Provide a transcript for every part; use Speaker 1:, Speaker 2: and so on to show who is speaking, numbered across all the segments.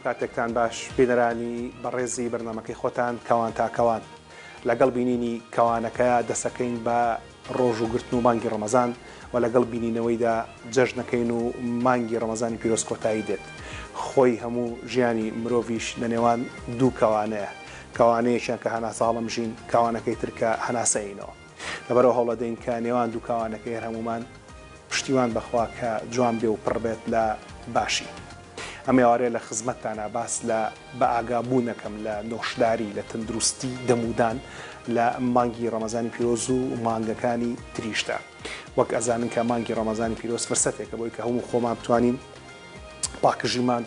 Speaker 1: کاتێکتان باش بینەرانی بەڕێزی بەرنامەکەی خۆتان کەوان تا کەوان لەگەڵ بینینی کەوانەکە دەسەکەین بە ڕۆژ و گرتن و مانگی ڕەمەزان و لەگەڵ بینینەوەیدا جەژنەکەین و مانگی ڕەمەزانی پیرۆز کۆتایی دێت. خۆی هەموو ژیانی مرۆڤیش لە نێوان دوو کەوانەیە، کەوانەیەکیان کە هەناساڵم ژین، کەوانەکەی ترکە هەناسەینەوە. لەبەرەوە هەوڵەدەین کە نێوان دوو کەوانەکەی هەمومان پشتیوان بەخوا کە جوان بێ و پڕ بێت لە باشی. ئەمێوارێ لە خزمەتتانە باس لە بە ئاگابوونەکەم لە نۆشداری لە تەندروستی دەمودان لە مانگی ڕەمەزانی پیرۆز و مانگەکانی تریشتە. وەک ئەزانن کە مانگی ڕەمەزانی پیرۆز فرسەتێکە بۆی کە هەموو خۆمان بتوانین پاکژیمان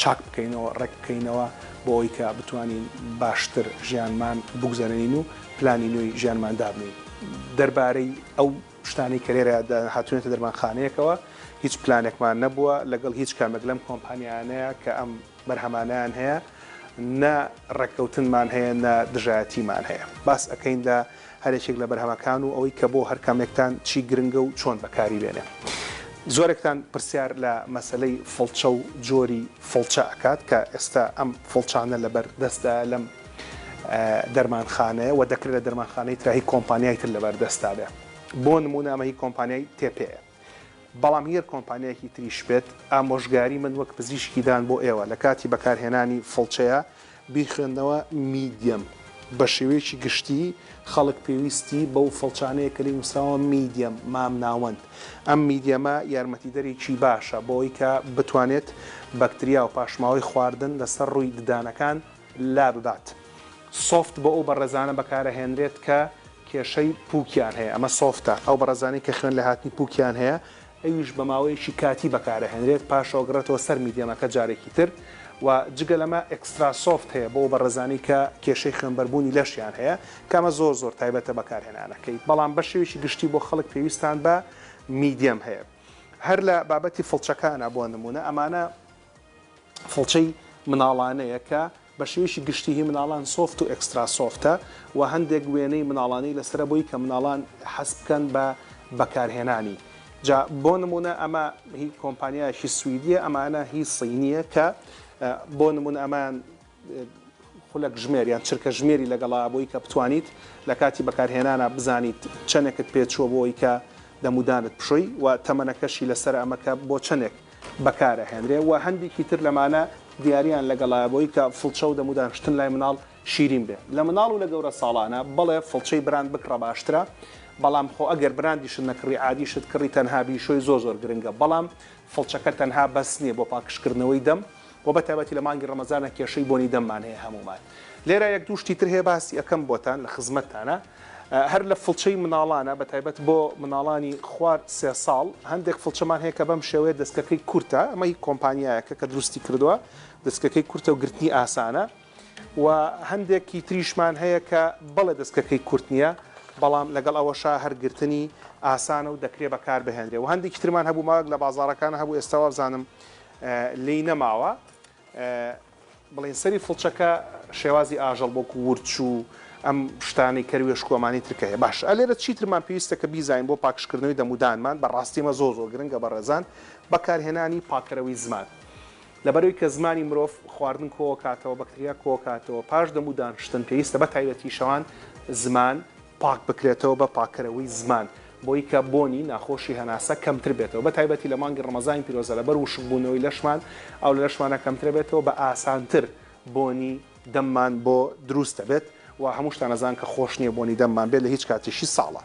Speaker 1: چاک بکەینەوە، ڕێک بکەینەوە بۆ ئەوی کە بتوانین باشتر ژیانمان بگوزارێنین و پلانی نوێی ژیانمان دابنین. دەربارەی ئەو شتانی کە لێرە هاتوونێتە دەرمانخانەیەکەوە هیچ پلانێکمان نەبووە لەگەڵ هیچ کامێک لەم کۆمپانیانەیە کە ئەم بەرهەمانیان هەیە، نە ڕێککەوتنمان هەیە، نە دژایەتیمان هەیە. باس ئەەکەین لە هەرێکێک لە بەرهەمەکان و ئەوەی کە بۆ هەر کامێکتان چی گرنگە و چۆن بەکاری بێنێ. زۆرێکتان پرسیار لە مەسلەی فڵچە و جۆری فڵچە ئەکات کە ئێستا ئەم فڵچانە لەبەر دەستدا لەم دەرمانخانەیە و دەکرێت لە دەرمانخانەی تراهی کۆمپانیای تر لەبەر دەستادە. بۆ نمونە ئەمە هی کۆمپانیای تێپەیە. بەڵام هەر کۆمپانیایەکی تریش بێت، ئامۆژگاری من وەک پزیشکیدان بۆ ئێوە لە کاتی بەکارهێنانی فڵچەیە بیخوێندنەوە میدیەم. بە شێوەیەکی گشتی خەڵک پێویستی بەو فڵچانەیە کە لێی نووسراوە میدیەم، مام ناوەند. ئەم میدیەمە یارمەتیدەرێکی باشە بۆی کە بتوانێت بەکتریا و پاشماوەی خواردن لەسەر ڕووی ددانەکان لا بدات. سۆفت بۆ ئەو بەڕێزانە بەکارەهێنرێت کە کێشەی پووکیان هەیە. ئەمە سۆفتە، ئەو بەڕێزانەی کە خوێن لە هاتنی پووکیان هەیە، ئەویش بە ماوەیەکی کاتی بەکارەهێنرێت پاشەوەگرێتەوە سەر میدیەمەکە جارێکی تر. و جگە لەمە ئەکسترا سۆفت هەیە بۆ بەڕێزانی کە کێشەی خوێنبەربوونی لەشیان هەیە، کەمە زۆر تایبەتە بەکارهێنانەکەی. بەڵام بە شێوێکی گشتی بۆ خەڵک پێویستان بە میدیەم هەیە. هەر لە بابەتی فڵچەکانە بۆ نمونە، ئەمانە فڵچەی مناڵانەیە کە بە شێوێکی گشتی هی مناڵان سۆفت و ئەکسترا سۆفتە و هەندێک وێنەی مناڵانی لەسرە بۆی کە مناڵان حەز بکەن بە بەکارهێنانی. جا بۆ نمونە ئەمە هی کۆمپانیایەکی سویدیە، ئەمانە هی سینیە کە بۆ نمونە ئەمان خولەک ژمێریان چرکە ژمێری لەگەڵا بۆی کە بتوانیت لە کاتی بەکارهێنانە بزانیت چەندێکت پێچووە بۆی کە دەمودانت بشۆی و تەمەنەکەشی لەسەر ئەمەکە بۆ چەندێک بەکارەهێنرێ. و هەندێکی تر لەمانە دیاریان لەگەڵا بۆی کە فڵچە و دەمودانشتن لای مناڵ شیرین بێ. لە مناڵ و لە گەورە ساڵانە بەڵێ فڵچەی براند بکڕە باشترە، بەڵام خۆ ئەگەر براندیشت نەکڕی عادیشت کڕی تەنها بیشۆی زۆر گرنگە. بەڵام فڵچەکە تەنها بەس نییە بۆ پاکشکردنەوەی دەم و بە تایبەتی لە مانگی ڕەمەزانە کێشەی بۆنی دەممان هەیە هەمومان. لێرە یەک دووشتی تر هەیە باسی ئەەکەم بۆتان لە خزمەتتانە. هەر لە فڵچەی مناڵانە بە تایبەت بۆ مناڵانی خوارد 3 ساڵ هەندێک فڵچەمان هەیە کە بەم شێوەیە دەستکەکەی کورتە. ئەمە هی کۆمپانیایەکە کە دروستی کردووە، دەستکەکەی کورتە و گرتنی ئاسانە. و هەندێکی تریشمان هەیە کە بەڵێ دەستکەکەی کورت نییە، بەڵام لەگەڵ ئەوەشا هەرگرتنی ئاسانە و دەکرێت بەکار بهێنرێ. و هەندێکی ترمان هەبوو ماوەک لە بازاڕەکانە هەبوو، ئێستاوا بزانم لی نەماوە. بڵین سەری فڵچەکە شێوازی ئاژەڵ بۆکو ورچ و ئەم شتانی کەروێش کۆمانی ترکەیە. باش ئەلێرە چیترمان پێویستە کە بیزین بۆ پاکشکردنەوەی دەمودانمان بەڕاستیمە زۆر گرنگە بەڕێزان بەکارهێنانی پاکەرەوەی زمان. لەبەرەوەی کە زمانی مرۆڤ خواردن کۆکاتەوە، بەکتریا کۆکاتەوە، پاش دەمودانشتن پێویستە بە تایبەتی شەوان زمان پاک بکرێتەوە بە پاکەرەوەی زمان بۆی کە بۆنی ناخۆشی هەناسە کەمتر بێتەوە. بە تایبەتی لە مانگی ڕەمەزانی پیرۆزە لەبەر وشکبوونەوەی لەشمان ئەو لە لەشمانە کەمتر بێتەوە بە ئاسانتر بۆنی دەممان بۆ دروستە بێت و هەموو شتان نەزان کە خۆش نییە بۆنی دەممان بێت لە هیچ کاتێشی ساڵە.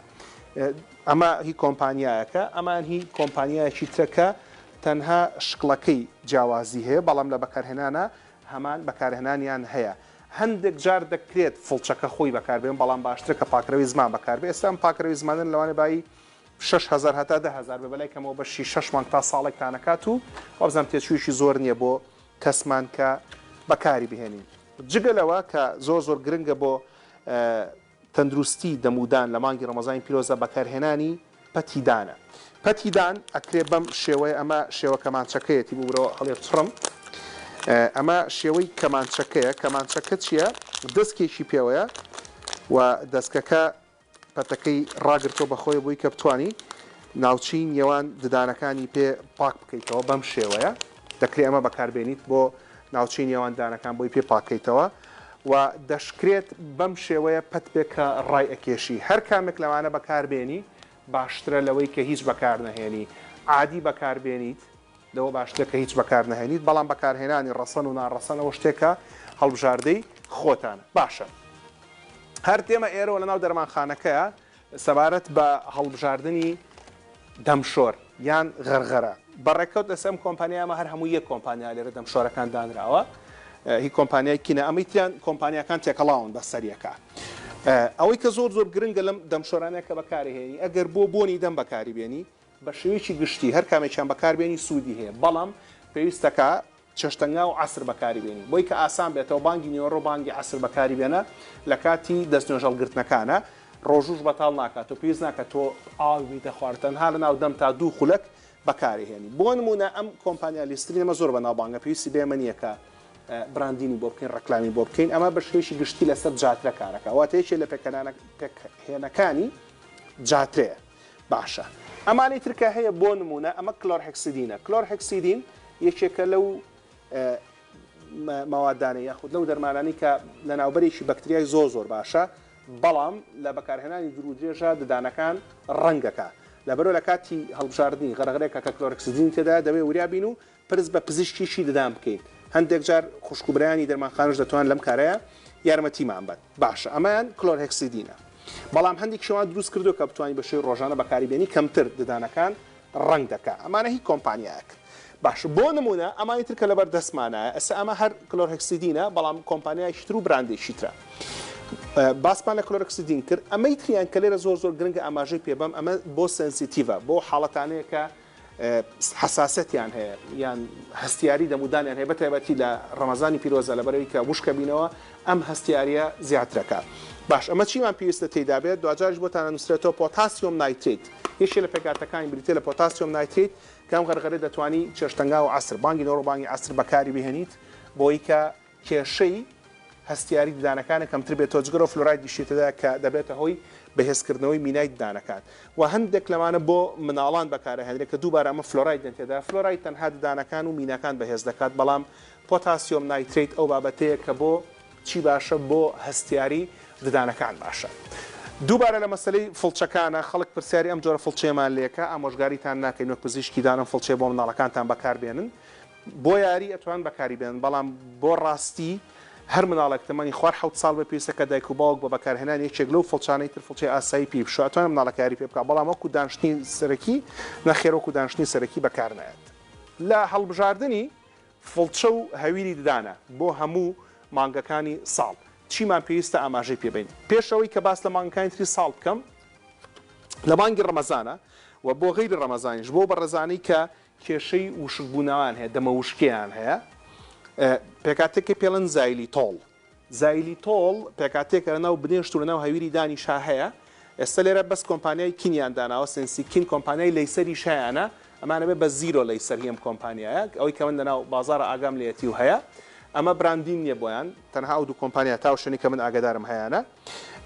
Speaker 1: ئەمە هی کۆمپانیایەکە، ئەمان هی کۆمپانیایەکی ترەکە تەنها شکڵەکەی جیاوازی هەیە، بەڵام لە بەکارهێنانە هەمان بەکارهێنانیان هەیە. هەندێک جار دەکرێت فڵچەکە خۆی بەکاربێن، بەڵام باشترە کە پاکەرەوەی زمان بەکاربێ. ئێستا ئەم پاکەرەوەی زمانن لەوانێ بای 6,000 هەتا 10,000 بە بەلای کەمەوە بەشی 6 مانگ تا ساڵێکتانەکات و وابزانام تێچوویشی زۆر نییە بۆ کەسمان کە بەکاری بهێنین. جگە لەوە کە زۆر گرنگە بۆ تەندروستی دەمودان لە مانگی ڕەمەزانی پیرۆزە بەکارهێنانی پەتیدانە. پەتیدان ئەکرێ بەم شێوەیە، ئەمە شێوە کەمانچەکەیەتی بووبرەوە هەڵێ چڕم. ئەمە شێوەی کەمانچەکەیە. کەمانچەکە چییە؟ دەستکێکی پێوەیە و دەستکەکە پەتەکەی ڕاگرتەوە بەخۆی بووی کە بتوانی ناوچین نێوان ددانەکانی پێ پاک بکەیتەوە. بەم شێوەیە دەکرێت ئەمە بەکاربێنیت بۆ ناوچەی نێواندانەکان بۆی پێ پاکەیتەوە و دەشکرێت بەم شێوەیە پەت بێت کە ڕای ئەکێشی هەر کامێک لەوانە بەکاربێنی باشترە لەوەی کە هیچ بەکار نەهێنی عادی بەکاربێنیت لەوە باشترە کە هیچ بەکار نەهێنیت بەڵام بەکارهێنانی ڕەسەن و ناڕەسەنەوە شتێکە هەڵبژاردەی خۆتانە باشە هەر تێمە ئێرەوە لەناو دەرمانخانەکەیە سەبارەت بە هەڵبژاردننی دەمشۆر یان غەرغەرە بەڕێکەوت لەسەم کۆمپانیامە هەر هەموو یەک کۆمپانیا لێرە دەمشۆرەکان دانراوە هی کۆمپانیای کینە ئەمەیتیان کۆمپانیەکان تێکەڵاون بە سەریەکە ئەوەی کە زۆر گرنگە لەم دەمشۆرانەیە کە بەکارهێنی ئەگەر بۆنی دەم بەکاری بێنی بە شێوەیەکی گشتی هەر کامێکیان بەکاربێنی سوودی هەیە بەڵام پێویستەکە چێشتەنگا و عسر بەکاری بێنی بۆی کە ئاسان بێتەوە بانگی نیوەڕۆ بانگی عسر بەکاری بێنە لە کاتی دەستنوێژەڵگرتنەکانە ڕۆژوش بەتاڵ ناکات و پێویست ناکە تۆ ئاویتە خواردنها لە ناو دەم تا 2 خولەک بەکارهێنی بۆ نمونە ئەم کۆمپانیا لیستری ئەمە زۆر بەناو بانگە پێویستی بێمە نییە کە براندینی بۆ بکەین ڕەکلامی بۆ بکەین ئەمە بەشێشی گشتی لەسەر جاترە کارەکە واتەیەکێ لە پێکهێنەکانی جاترەیە باشە ئەمانەی ترکە هەیە بۆ نمونە ئەمە کلۆرهێکسیدینە کلۆرهێکسیدین یەکێکە لەو ماوادانە یاخود لەو دەرمانانی کە لە ناوبەرێکی بەکتریای زۆر باشە بەڵام لە بەکارهێنانی درودێژە ددانەکان ڕەنگەکە لەبەرۆ لە کاتی هەڵبژاردننی غەرغەرێکە کە کلۆرهێکسیدین تێدا دەوێ وریابین و پرس بە پزیشکیشی ددان بکەین هەندێک جار خوشکوبرانی دەرمانخانەش دەتوان لەم کارەیە یارمەتیمان بن باشە ئەمەیان کلۆرهێکسیدینە بەڵام هەندێک شێوان دروست کردو کە بتوانین بە شێوەی ڕۆژانە بەکاریبێنی کەمتر ددانەکان ڕەنگ دەکا ئەمانە هی کۆمپانیایەک باش بۆ نمونە ئەمانی ترکە لەبەر دەستمانایە ئەسا ئەمە هەر کلۆرهێکسیدینە بەڵام کۆمپانیایشتر و براندێکی ترە باسمان لە کلۆرهێکسیدین کرد ئەمەی تریان کە لێرە زۆر گرنگە ئاماژەی پێبەم ئەمە بۆ سنسیتیڤە بۆ حاڵەتانەیە کە حساسەتیان هەیە یان هەستیاری دەمودانیان هەیە بەتایبەتی لە ڕەمەزانی پیرۆزە لەبەرەوەی کە وشکە بینەوە ئەم هەستیاریە زیاترەکە باش ئەمە چیمان پێویستە تێدا بێت دوجارش بۆتان نووسرێتەوە پۆتاسیۆم نایتریت یەکێک لە پێکاتەکانی بریتێ لە پۆتاسیۆم نایتریت کەم غەرغەرە دەتوانی چێشتەنگا و عسر بانگی نۆڕۆ بانگی عسر بەکاری بهێنیت بۆی کە کێشەی هەستیاری ددانەکانە کەمتر بێتەوە جگەرە فلۆرایدی شێتەدا کە دەبێتە هۆی بەهێزکردنەوەی مینای ددانەکان و هەندێک لەمانە بۆ مناڵان بەکارهێنرێت کە دووبارە ئەمە فلۆراید دێتێدا فلۆراید تەنها ددانەکان و مینەکان بەهێز دەکات بەڵام پۆتاسیۆم نایتریت ئەو بابەتەیە کە بۆ چی باشە بۆ هەستیاری ددانەکان باشە دووبارە لە مەسلەی فڵچەکانە خەڵک پرسیاری ئەم جۆرە فڵچێمان لێکە ئامۆژگاریتان ناکەین وەک پزیشکی دانم فڵچێ بۆ مناڵەکانتان بەکاربێنن بۆ یاری ئەتوان بەکاریبێنن بەڵام بۆ ڕاستی هەر مناڵێک تەمەنی خوار 7 ساڵ بە پێویستە کە دایک و باوک بە بەکارهێنان یەکێک لەو فڵچانەی تر فڵچەی ئاسایی پێ بشە ئەتوانم مناڵەکاری پێ بکە بەڵام وەکو دانشتنی سەرەکی نەخێرەوەکو دانشتنی سەرەکی بەکارنایەت لە هەڵبژاردننی فڵچە و هەویری ددانە بۆ هەموو مانگەکانی ساڵ چیمان پێویستە ئاماژەی پێبین پێشەوەی کە باس لە مانگەکانی تری ساڵ بکەم لە مانگی ڕەمەزانە و بۆ غەیری ڕەمەزانیش بۆ بەڕێزانەی کە کێشەی وشکبوونەوەیان هەیە دەمە وشکیان هەیە پێکاتێکی پێڵەن زایلی تۆڵ پێکاتێکە لەناو بنێشت و لەناو هەویری دانیشا هەیە ئێستا لێرە بەس کۆمپانیای کینیان داناوە سنسیکین کۆمپانیای لەیسەری شایانە ئەمانە بێ بە زیرۆ لەیسەر هەم کۆمپانیایە ئەوەی کە من لەناو بازارە ئاگام لێتی و هەیە ئەمە براندین نییە بۆیان تەنها ئەو دوو کۆمپانیا تا شوێنی کە من ئاگدارم هەیەە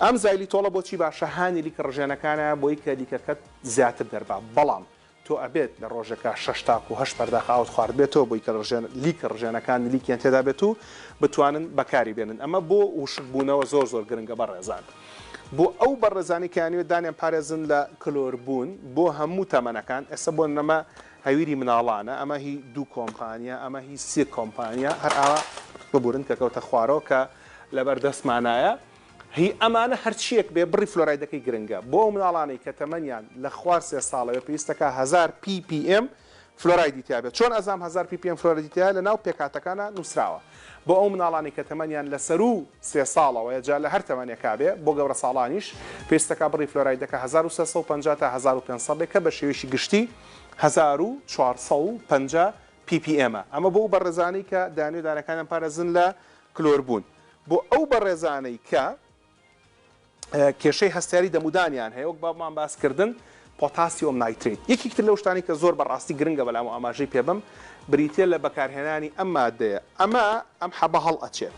Speaker 1: ئەم زایلی تۆڵە بۆچی باشە هانی لیکە ڕژێنەکانە بۆی کە لیکەکەت زیاتر دەربا بەڵام تۆ ئەبێت لە ڕۆژەکە 6 تا و 8 پەرداخ ئاوت خوارد بێتەوە بۆی کە لیکە ڕژێنەکان لیکیان تێدا بێت و بتوانن بەکاری بێنن ئەمە بۆ وشکبوونەوە زۆر گرنگە بەڕێزان بۆ ئەو بەڕێزانی کەیانوێت دانیان پارێزن لە کلۆربوون بۆ هەموو تەمەنەکان ئێستا بۆ نەمە هەویری مناڵانە ئەمە هی 2 کۆمپانیا ئەمە هی 3 کۆمپانیا هەر ئاوا ببورن کە کەوتە خوارەوە کە لەبەر دەستمانایە هی ئەمانە هەرچیەک بێ بڕی فلۆرایدەکەی گرنگە بۆ مناڵانەی کە تەمەنیان لە خوار 3 ساڵەوە پێویستەکە 1000 ppm فلۆرایدی تیابێت چۆن ئەزام 1000 ppm فلۆرایدی تیا لە ناو پێکاتەکانە نووسراوە بۆ ئەو مناڵانی کە تەمەنیان لە سەر و 3 ساڵەوە جا لە هەر تەمەنێکا بێ بۆ گەورە ساڵانیش پێویستەکە بڕی فلۆرایدەکە 1350 تا 1500 کە بە شێوەیەکی گشتی 1450 ppm ئەمە بۆ بەڕێزانەی کە دانوێ دانەکانیان پارێزن لە کلۆربوون بۆ ئەو بەڕێزانەی کە کێشەی هەستیاری دەمودانیان هەیە وەک بابمان باسکردن پۆتاسیۆم نایتریت یەکێکتر لەو شتانی کە زۆر بەڕاستی گرنگە بەلام و ئاماژەی پێبم بریتێ لە بەکارهێنانی ئەم مادەیە ئەم حەبە هەڵ ئەچێت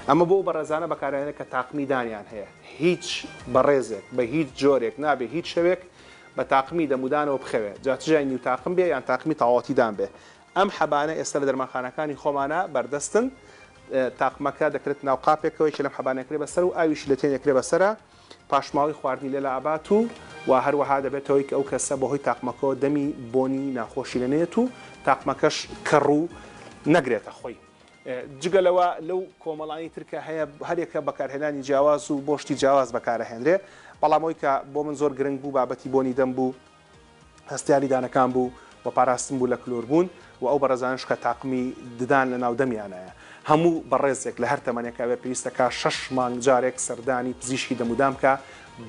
Speaker 1: ئەمە بۆ بەڕێزانە بەکارهێنێت کە تاقمی دانیان هەیە هیچ بەڕێزێک بە هیچ جۆرێک نابێ هیچ شەوێک بە تاقمی دەمودانەوە بخەوێت جاتژای نیو تاقم بێ یان تاقمی تاواتیدان بێ ئەم حەبانە ئێستا لە دەرمانخانەکانی خۆمانە بەردەستن تاقمەکە دەکرێت ناو قاپێکەوەی لەم حەبانەکرێ بەسەر و ئاویش لە تێنێکرێ بەسرە پاشماوی خواردنی لێ لە ئابات و هەروەها دەبێتەوەی کە ئەو کەسە بەهۆی تاقمەکەەوە دەمی بۆنی ناخۆشی لەنێت و تاقمەکەش کەڕ و نەگرێتە خۆی. جگەلەوە لەو کۆمەڵانی ترکە هەیە هەرێکە بەکارهێنانی جیاواز و بۆشتی جیاواز بەکارەهێنرێ بەڵامەوەی کە بۆ من زۆر گرنگ بوو بابەتی بۆنی دەم بوو هەستیاری دانەکان بوو و پاراستن بوو لە کلۆربوون و ئەو بەڕێزانش کە تاقمی ددان لە ناو دەمیانایە هەموو بەڕێزێک لە هەر تەمەنێکاوێ پێویستەکە 6 مانگ جارێک سەردانی پزیشکی دەمودام کە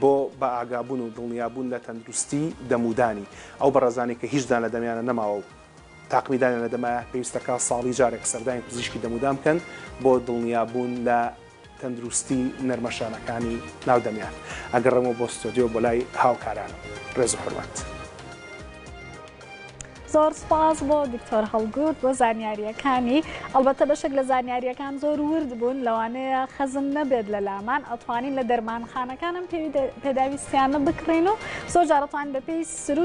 Speaker 1: بۆ بە ئاگابوون و دڵنیابوون لە تەندروستی دەمودانی ئەو بەڕێزانی کە هیچدان لە دەمیانە نەماوە و تاقمیدان لە دەمایە پێویستەکە ساڵی جارێک سەردانی پزیشکی دەمودام بکەن بۆ دڵنیابوون لە تەندروستی نەرمەشانەکانی ناودەمیان. ئەگەڕێمەوە بۆ ستۆدیۆ بۆ لای هاوکارانم. ڕێز و حورمەت.
Speaker 2: زۆر سپاس بۆ دکتۆر هەڵگوت بۆ زانیاریەکانی ئەلبەتە بەشێک لە زانیاریەکان زۆر ورد بوون لەوانەیە خەزم نەبێت لە لامان ئەتوانین لە دەرمانخانەکانم پێداویستیانە بکڕین و زۆر جارەتوان بە پێی سروش